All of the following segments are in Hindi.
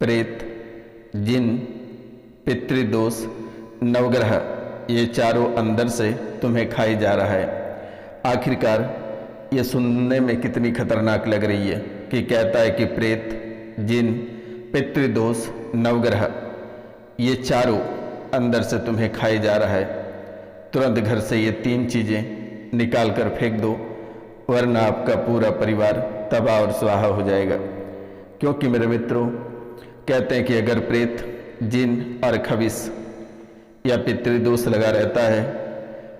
प्रेत, जिन, पितृदोष, नवग्रह, ये चारों अंदर से तुम्हें खाई जा रहा है। आखिरकार ये सुनने में कितनी खतरनाक लग रही है कि कहता है कि प्रेत, जिन, पितृदोष, नवग्रह, ये चारों अंदर से तुम्हें खाई जा रहा है। तुरंत घर से ये 3 चीज़ें निकाल कर फेंक दो, वरना आपका पूरा परिवार तबाह और स्वाहा हो जाएगा। क्योंकि मेरे मित्रों, कहते हैं कि अगर प्रेत, जिन और खबिस या पितृदोष लगा रहता है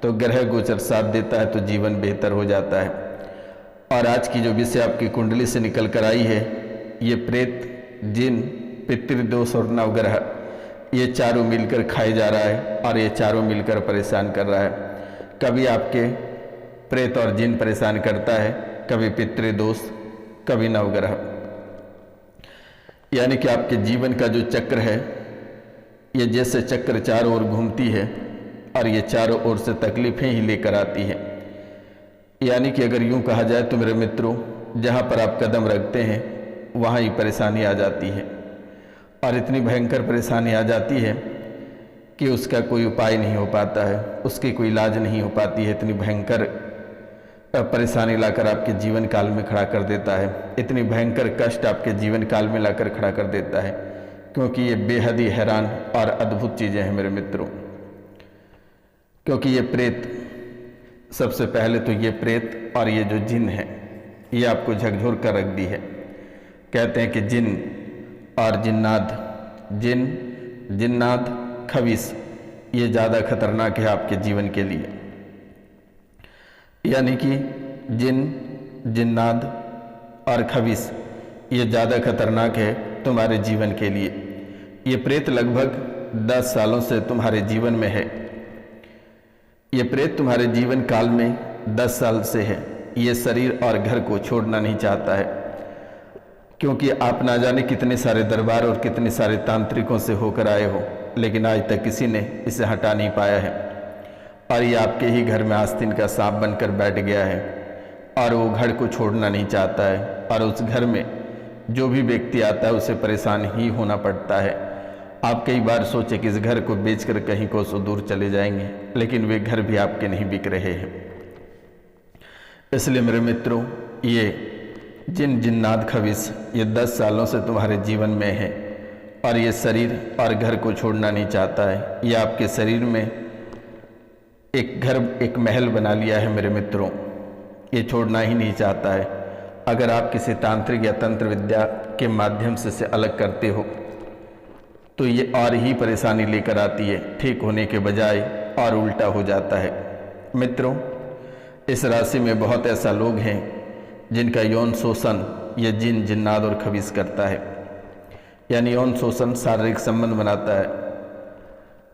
तो ग्रह गोचर साथ देता है तो जीवन बेहतर हो जाता है। और आज की जो विषय आपकी कुंडली से निकल कर आई है, ये प्रेत, जिन, पितृदोष और नवग्रह, ये चारों मिलकर खाए जा रहा है और ये चारों मिलकर परेशान कर रहा है। कभी आपके प्रेत और जिन परेशान करता है, कभी पितृदोष, कभी नवग्रह। यानी कि आपके जीवन का जो चक्र है, ये जैसे चक्र चारों ओर घूमती है और ये चारों ओर से तकलीफें ही लेकर आती है। यानी कि अगर यूं कहा जाए तो मेरे मित्रों, जहाँ पर आप कदम रखते हैं वहाँ ही परेशानी आ जाती है, और इतनी भयंकर परेशानी आ जाती है कि उसका कोई उपाय नहीं हो पाता है, उसकी कोई इलाज नहीं हो पाती है। इतनी भयंकर परेशानी लाकर आपके जीवन काल में खड़ा कर देता है, इतनी भयंकर कष्ट आपके जीवन काल में लाकर खड़ा कर देता है, क्योंकि ये बेहद ही हैरान और अद्भुत चीज़ें हैं मेरे मित्रों। क्योंकि ये प्रेत, सबसे पहले तो ये प्रेत और ये जो जिन है, ये आपको झकझोर कर रख दी है। कहते हैं कि जिन और जिन्नात, जिन, जिन्नात, खबीस, ये ज़्यादा खतरनाक है आपके जीवन के लिए। यानी कि जिन, जिन्नात और खबीस, ये ज़्यादा खतरनाक है तुम्हारे जीवन के लिए। ये प्रेत लगभग 10 सालों से तुम्हारे जीवन में है। ये प्रेत तुम्हारे जीवन काल में 10 साल से है। ये शरीर और घर को छोड़ना नहीं चाहता है, क्योंकि आप ना जाने कितने सारे दरबार और कितने सारे तांत्रिकों से होकर आए हो, लेकिन आज तक किसी ने इसे हटा नहीं पाया है। और ये आपके ही घर में आस्तीन का सांप बनकर बैठ गया है और वो घर को छोड़ना नहीं चाहता है, और उस घर में जो भी व्यक्ति आता है उसे परेशान ही होना पड़ता है। आप कई बार सोचे कि इस घर को बेचकर कहीं कोसों दूर चले जाएंगे, लेकिन वे घर भी आपके नहीं बिक रहे हैं। इसलिए मेरे मित्रों, ये जिन, जिन्नात, खबीस, ये 10 सालों से तुम्हारे जीवन में है और ये शरीर और घर को छोड़ना नहीं चाहता है। ये आपके शरीर में एक घर, एक महल बना लिया है मेरे मित्रों, ये छोड़ना ही नहीं चाहता है। अगर आप किसी तांत्रिक या तंत्र विद्या के माध्यम से इसे अलग करते हो तो ये और ही परेशानी लेकर आती है, ठीक होने के बजाय और उल्टा हो जाता है। मित्रों, इस राशि में बहुत ऐसा लोग हैं जिनका यौन शोषण ये जिन, जिन्नात और खबीस करता है। यानी यौन शोषण शारीरिक संबंध बनाता है।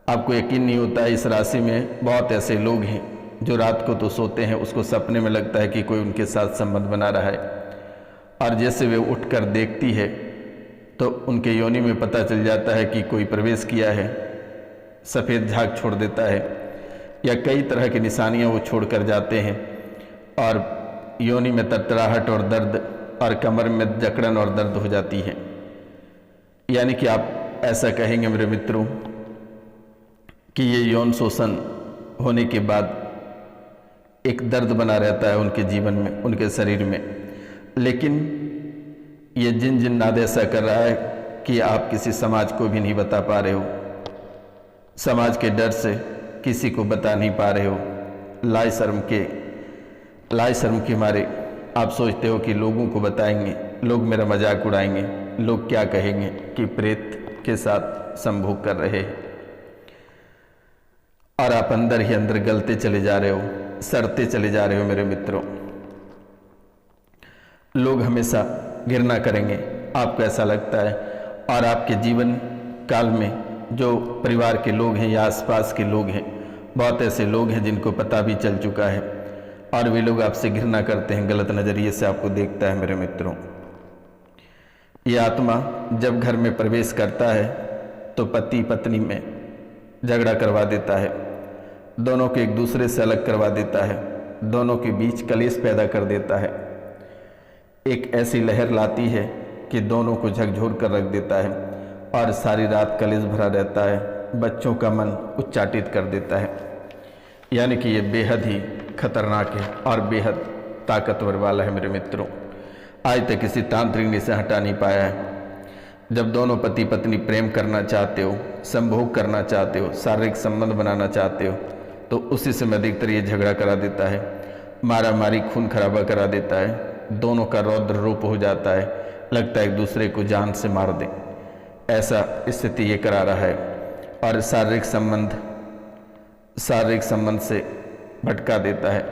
आपको यकीन नहीं होता है, इस राशि में बहुत ऐसे लोग हैं जो रात को तो सोते हैं, उसको सपने में लगता है कि कोई उनके साथ संबंध बना रहा है, और जैसे वे उठकर देखती है तो उनके योनि में पता चल जाता है कि कोई प्रवेश किया है, सफ़ेद झाग छोड़ देता है, या कई तरह की निशानियां वो छोड़ कर जाते हैं, और योनि में तरतराहट और दर्द और कमर में जकड़न और दर्द हो जाती है। यानी कि आप ऐसा कहेंगे मेरे मित्रों कि ये यौन शोषण होने के बाद एक दर्द बना रहता है उनके जीवन में, उनके शरीर में। लेकिन ये जिन, जिन्नात ऐसा कर रहा है कि आप किसी समाज को भी नहीं बता पा रहे हो, समाज के डर से किसी को बता नहीं पा रहे हो। लाज शर्म के मारे आप सोचते हो कि लोगों को बताएंगे, लोग मेरा मजाक उड़ाएंगे, लोग क्या कहेंगे कि प्रेत के साथ संभोग कर रहे हैं, और आप अंदर ही अंदर गलते चले जा रहे हो, सड़ते चले जा रहे हो मेरे मित्रों। लोग हमेशा घृणा करेंगे, आपको ऐसा लगता है। और आपके जीवन काल में जो परिवार के लोग हैं या आसपास के लोग हैं, बहुत ऐसे लोग हैं जिनको पता भी चल चुका है, और वे लोग आपसे घृणा करते हैं, गलत नज़रिए से आपको देखता है मेरे मित्रों। ये आत्मा जब घर में प्रवेश करता है तो पति पत्नी में झगड़ा करवा देता है, दोनों को एक दूसरे से अलग करवा देता है, दोनों के बीच कलेश पैदा कर देता है। एक ऐसी लहर लाती है कि दोनों को झकझोर कर रख देता है। और सारी रात कलेश भरा रहता है, बच्चों का मन उच्चाटित कर देता है। यानी कि ये बेहद ही खतरनाक है और बेहद ताकतवर वाला है मेरे मित्रों। आज तक किसी तांत्रिक ने इसे हटा नहीं पाया है। जब दोनों पति पत्नी प्रेम करना चाहते हो, संभोग करना चाहते हो, शारीरिक संबंध बनाना चाहते हो, तो उसी समय अधिकतर ये झगड़ा करा देता है, मारा मारी खून खराबा करा देता है, दोनों का रौद्र रूप हो जाता है, लगता है एक दूसरे को जान से मार दें, ऐसा स्थिति ये करा रहा है। और शारीरिक संबंध से भटका देता है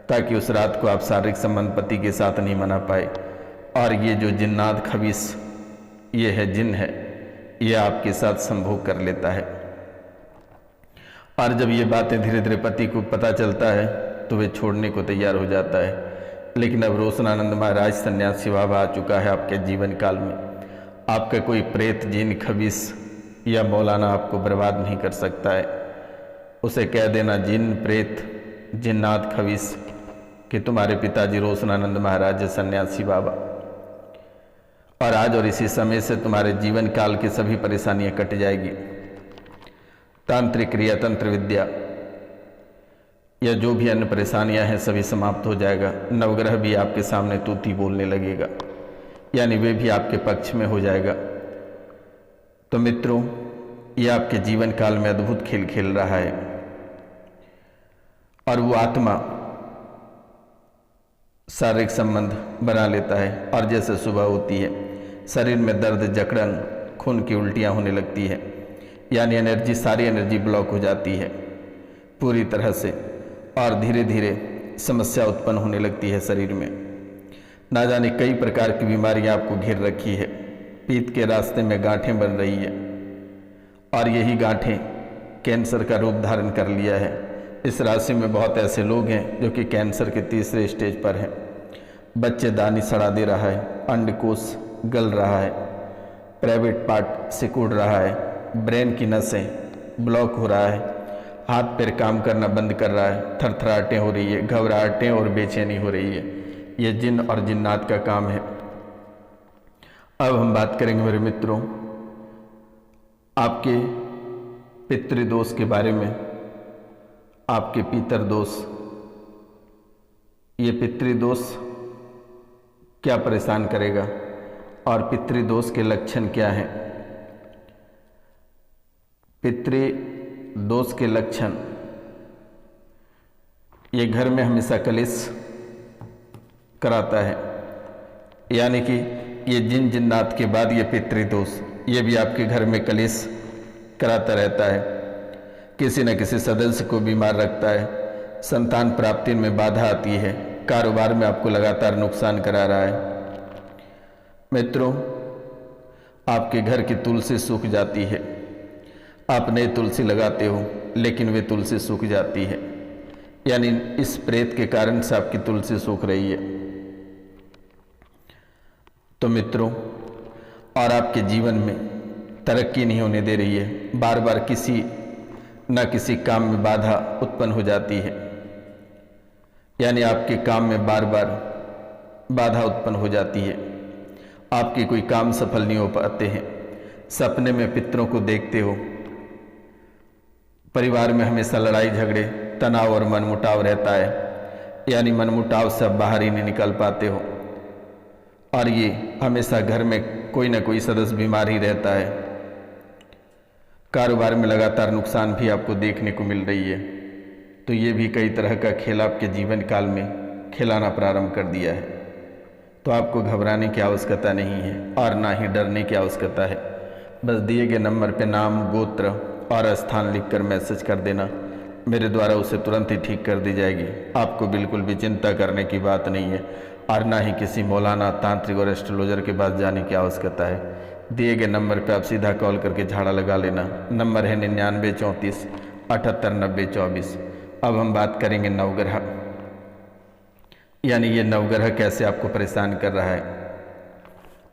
ताकि उस रात को आप शारीरिक संबंध पति के साथ नहीं मना पाए। और ये जो जिन्नात खबीस ये है, जिन है, ये आपके साथ संभोग कर लेता है। और जब ये बातें धीरे धीरे पति को पता चलता है तो वे छोड़ने को तैयार हो जाता है। लेकिन अब रोशनानंद महाराज सन्यासी बाबा आ चुका है आपके जीवन काल में। आपका कोई प्रेत, जिन, खबीस या मौलाना आपको बर्बाद नहीं कर सकता है। उसे कह देना जिन, प्रेत, जिन्नात, खबीस कि तुम्हारे पिताजी रोशनानंद महाराज है सन्यासी बाबा, और आज और इसी समय से तुम्हारे जीवन काल की सभी परेशानियां कट जाएगी। तांत्रिक क्रिया, तंत्र विद्या या जो भी अन्य परेशानियां हैं सभी समाप्त हो जाएगा। नवग्रह भी आपके सामने तूती बोलने लगेगा, यानी वे भी आपके पक्ष में हो जाएगा। तो मित्रों, ये आपके जीवन काल में अद्भुत खेल खेल रहा है। और वो आत्मा शारीरिक संबंध बना लेता है और जैसे सुबह होती है शरीर में दर्द, जकड़न, खून की उल्टियां होने लगती है, यानी सारी एनर्जी ब्लॉक हो जाती है पूरी तरह से, और धीरे धीरे समस्या उत्पन्न होने लगती है शरीर में। ना जाने कई प्रकार की बीमारियां आपको घेर रखी है। पीत के रास्ते में गांठें बन रही है और यही गांठें कैंसर का रूप धारण कर लिया है। इस राशि में बहुत ऐसे लोग हैं जो कि कैंसर के तीसरे स्टेज पर हैं। बच्चेदानी सड़ा दे रहा है, अंडकोश गल रहा है, प्राइवेट पार्ट सिकुड़ रहा है, ब्रेन की नसें ब्लॉक हो रहा है, हाथ पैर काम करना बंद कर रहा है, थरथराहटें हो रही है, घबराहटें और बेचैनी हो रही है। ये जिन और जिन्नात का काम है। अब हम बात करेंगे मेरे मित्रों आपके पितृदोष के बारे में, आपके पितृदोष। ये पितृदोष क्या परेशान करेगा और पितृदोष के लक्षण क्या हैं। पितृदोष के लक्षण, ये घर में हमेशा कलेश कराता है, यानी कि ये जिन जिन्नात के बाद ये पितृदोष, ये भी आपके घर में कलेश कराता रहता है। किसी न किसी सदस्य को बीमार रखता है, संतान प्राप्ति में बाधा आती है, कारोबार में आपको लगातार नुकसान करा रहा है। मित्रों, आपके घर की तुलसी सूख जाती है, आप नई तुलसी लगाते हो लेकिन वे तुलसी सूख जाती है, यानी इस प्रेत के कारण से आपकी तुलसी सूख रही है। तो मित्रों, और आपके जीवन में तरक्की नहीं होने दे रही है, बार बार किसी न किसी काम में बाधा उत्पन्न हो जाती है, यानी आपके काम में बार बार बाधा उत्पन्न हो जाती है, आपके कोई काम सफल नहीं हो पाते हैं, सपने में पितरों को देखते हो, परिवार में हमेशा लड़ाई झगड़े, तनाव और मनमुटाव रहता है, यानी मनमुटाव से आप बाहर ही नहीं निकल पाते हो, और ये हमेशा घर में कोई ना कोई सदस्य बीमार ही रहता है। कारोबार में लगातार नुकसान भी आपको देखने को मिल रही है। तो ये भी कई तरह का खेल आपके जीवन काल में खिलाना प्रारंभ कर दिया है। तो आपको घबराने की आवश्यकता नहीं है और ना ही डरने की आवश्यकता है। बस दिए गए नंबर पे नाम, गोत्र और स्थान लिखकर मैसेज कर देना, मेरे द्वारा उसे तुरंत ही ठीक कर दी जाएगी। आपको बिल्कुल भी चिंता करने की बात नहीं है और ना ही किसी मौलाना, तांत्रिक और एस्ट्रोलॉजर के पास जाने की आवश्यकता है। दिए गए नंबर पे आप सीधा कॉल करके झाड़ा लगा लेना। नंबर है 99 34 78 90 24। अब हम बात करेंगे नवग्रह, यानी ये नवग्रह कैसे आपको परेशान कर रहा है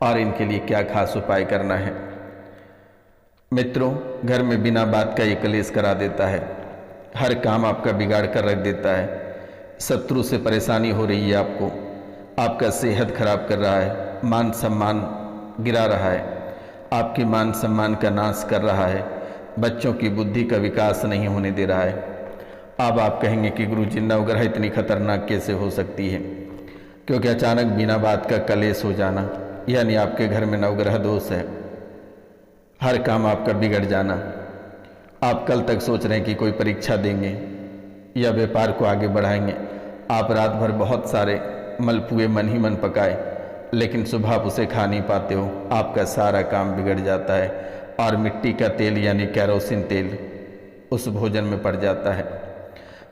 और इनके लिए क्या खास उपाय करना है। मित्रों, घर में बिना बात का ये कलेश करा देता है, हर काम आपका बिगाड़ कर रख देता है, शत्रु से परेशानी हो रही है आपको, आपका सेहत खराब कर रहा है, मान सम्मान गिरा रहा है, आपकी मान सम्मान का नाश कर रहा है, बच्चों की बुद्धि का विकास नहीं होने दे रहा है। अब आप कहेंगे कि गुरुजी नवग्रह इतनी खतरनाक कैसे हो सकती है, क्योंकि अचानक बिना बात का कलेश हो जाना, यानी आपके घर में नवग्रह दोष है, हर काम आपका बिगड़ जाना। आप कल तक सोच रहे हैं कि कोई परीक्षा देंगे या व्यापार को आगे बढ़ाएंगे, आप रात भर बहुत सारे मलपुए मन ही मन पकाए, लेकिन सुबह आप उसे खा नहीं पाते हो, आपका सारा काम बिगड़ जाता है और मिट्टी का तेल यानी कैरोसिन तेल उस भोजन में पड़ जाता है।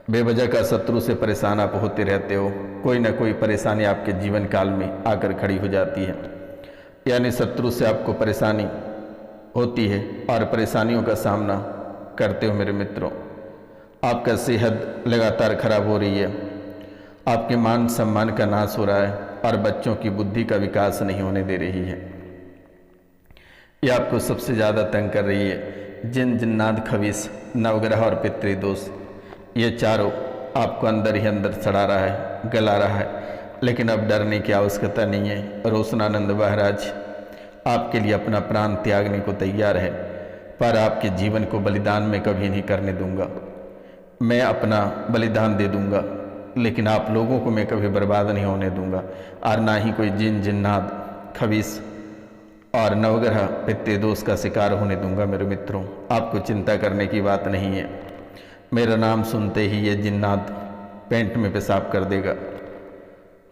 बेवजह का शत्रु से परेशान आप होते रहते हो, कोई ना कोई परेशानी आपके जीवन काल में आकर खड़ी हो जाती है, यानी शत्रु से आपको परेशानी होती है और परेशानियों का सामना करते हो। मेरे मित्रों, आपका सेहत लगातार खराब हो रही है, आपके मान सम्मान का नाश हो रहा है और बच्चों की बुद्धि का विकास नहीं होने दे रही है। ये आपको सबसे ज़्यादा तंग कर रही है। जिन जिन्नात खबीस नवग्रह और पितृदोष, ये चारों आपको अंदर ही अंदर सड़ा रहा है, गला रहा है, लेकिन अब डरने की आवश्यकता नहीं है। रोशनानंद महाराज आपके लिए अपना प्राण त्यागने को तैयार है, पर आपके जीवन को बलिदान में कभी नहीं करने दूंगा। मैं अपना बलिदान दे दूंगा, लेकिन आप लोगों को मैं कभी बर्बाद नहीं होने दूंगा, और ना ही कोई जिन जिन्नात खबीस और नवग्रह पितृदोष का शिकार होने दूंगा। मेरे मित्रों, आपको चिंता करने की बात नहीं है। मेरा नाम सुनते ही ये जिन्नात पेंट में पेशाब कर देगा,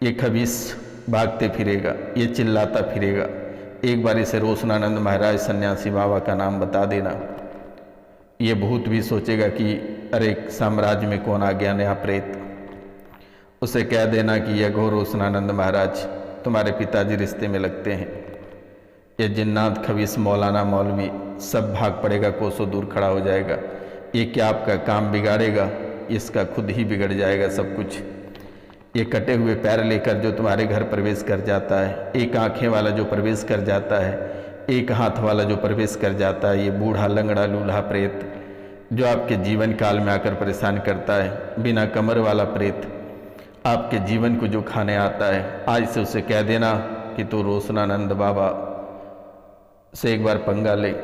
ये खबीस भागते फिरेगा, ये चिल्लाता फिरेगा। एक बार इसे रोशनानंद महाराज सन्यासी बाबा का नाम बता देना, ये भूत भी सोचेगा कि अरे साम्राज्य में कौन आ गया नया प्रेत। उसे कह देना कि यह घोर रोशनानंद महाराज तुम्हारे पिताजी रिश्ते में लगते हैं। ये जिन्नात खबीस मौलाना मौलवी सब भाग पड़ेगा, कोसों दूर खड़ा हो जाएगा। ये क्या आपका काम बिगाड़ेगा, इसका खुद ही बिगड़ जाएगा सब कुछ। ये कटे हुए पैर लेकर जो तुम्हारे घर प्रवेश कर जाता है, एक आँखें वाला जो प्रवेश कर जाता है, एक हाथ वाला जो प्रवेश कर जाता है, ये बूढ़ा लंगड़ा लूल्हा प्रेत जो आपके जीवन काल में आकर परेशान करता है, बिना कमर वाला प्रेत आपके जीवन को जो खाने आता है, आज से उसे कह देना कि तू रोशनानंद बाबा से एक बार पंगा ले।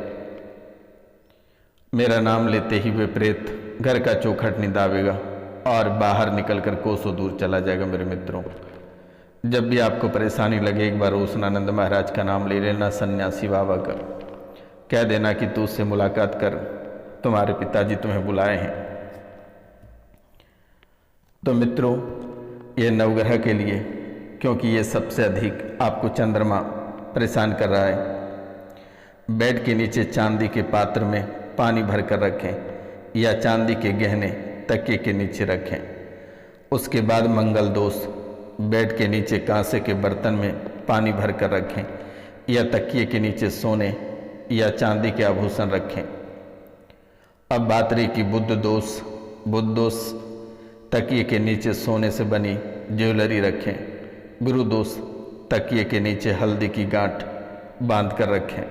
मेरा नाम लेते ही वे प्रेत घर का चौखट नहीं दावेगा और बाहर निकलकर कोसों दूर चला जाएगा। मेरे मित्रों, जब भी आपको परेशानी लगे, एक बार रोशनानंद महाराज का नाम ले लेना, सन्यासी बाबा का। कह देना कि तू उससे मुलाकात कर, तुम्हारे पिताजी तुम्हें बुलाए हैं। तो मित्रों, ये नवग्रह के लिए, क्योंकि ये सबसे अधिक आपको चंद्रमा परेशान कर रहा है, बेड के नीचे चांदी के पात्र में पानी भर कर रखें या चांदी के गहने तकिए के नीचे रखें। उसके बाद मंगल दोष, बेड के नीचे कांसे के बर्तन में पानी भर कर रखें या तकिए के नीचे सोने या चांदी के आभूषण रखें। अब बात रही कि बुध दोष, तकिए के नीचे सोने से बनी ज्वेलरी रखें। गुरु दोष, तकिए के नीचे हल्दी की गांठ बांध कर रखें।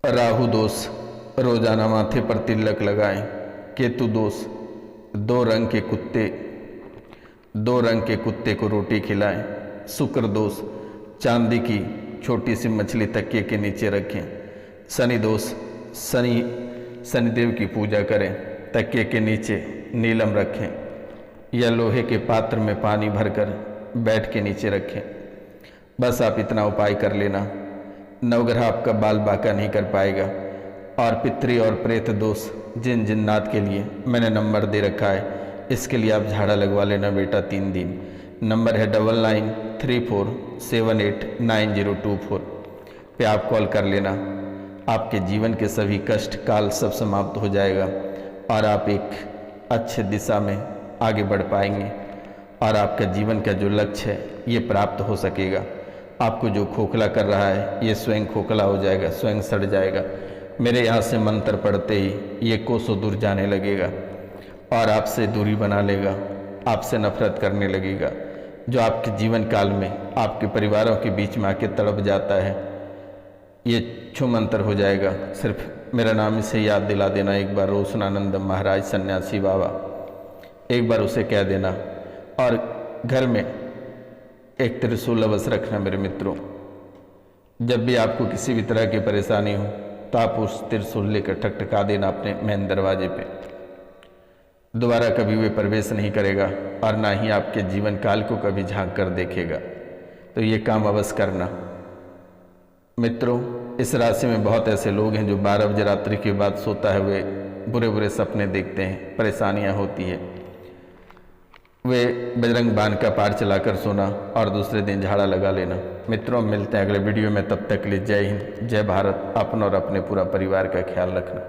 राहु दोष, रोजाना माथे पर तिलक लगाएं। केतु दोष, दो रंग के कुत्ते को रोटी खिलाएं। शुक्र दोष, चांदी की छोटी सी मछली तकिए के नीचे रखें। शनि दोष, शनिदेव की पूजा करें, तकिए के नीचे नीलम रखें या लोहे के पात्र में पानी भरकर बेड के नीचे रखें। बस आप इतना उपाय कर लेना, नवग्रह आपका बाल बाका नहीं कर पाएगा। और पितृ और प्रेत दोष जिन जिन्नात के लिए मैंने नंबर दे रखा है, इसके लिए आप झाड़ा लगवा लेना बेटा 3 दिन। नंबर है 9934789024 पे आप कॉल कर लेना। आपके जीवन के सभी कष्ट काल सब समाप्त हो जाएगा और आप एक अच्छे दिशा में आगे बढ़ पाएंगे और आपका जीवन का जो लक्ष्य है ये प्राप्त हो सकेगा। आपको जो खोखला कर रहा है ये स्वयं खोखला हो जाएगा, स्वयं सड़ जाएगा। मेरे यहाँ से मंत्र पढ़ते ही ये कोसों दूर जाने लगेगा और आपसे दूरी बना लेगा, आपसे नफरत करने लगेगा। जो आपके जीवन काल में आपके परिवारों के बीच में आके तड़प जाता है ये छू मंत्र हो जाएगा। सिर्फ मेरा नाम इसे याद दिला देना एक बार, रोशनानंद महाराज सन्यासी बाबा, एक बार उसे कह देना। और घर में एक त्रिशूल अवश्य रखना मेरे मित्रों। जब भी आपको किसी भी तरह की परेशानी हो तो आप उस त्रिशूल लेकर ठकठका देना अपने मेन दरवाजे पे। दोबारा कभी वे प्रवेश नहीं करेगा और ना ही आपके जीवन काल को कभी झांक कर देखेगा। तो ये काम अवश्य करना। मित्रों, इस राशि में बहुत ऐसे लोग हैं जो 12 बजे रात्रि के बाद सोता है वे बुरे बुरे सपने देखते हैं, परेशानियां होती है। वे बजरंग बाण का पार चलाकर सोना और दूसरे दिन झाड़ा लगा लेना। मित्रों, मिलते हैं अगले वीडियो में, तब तक के लिए जय हिंद, जय भारत। अपना और अपने पूरा परिवार का ख्याल रखना।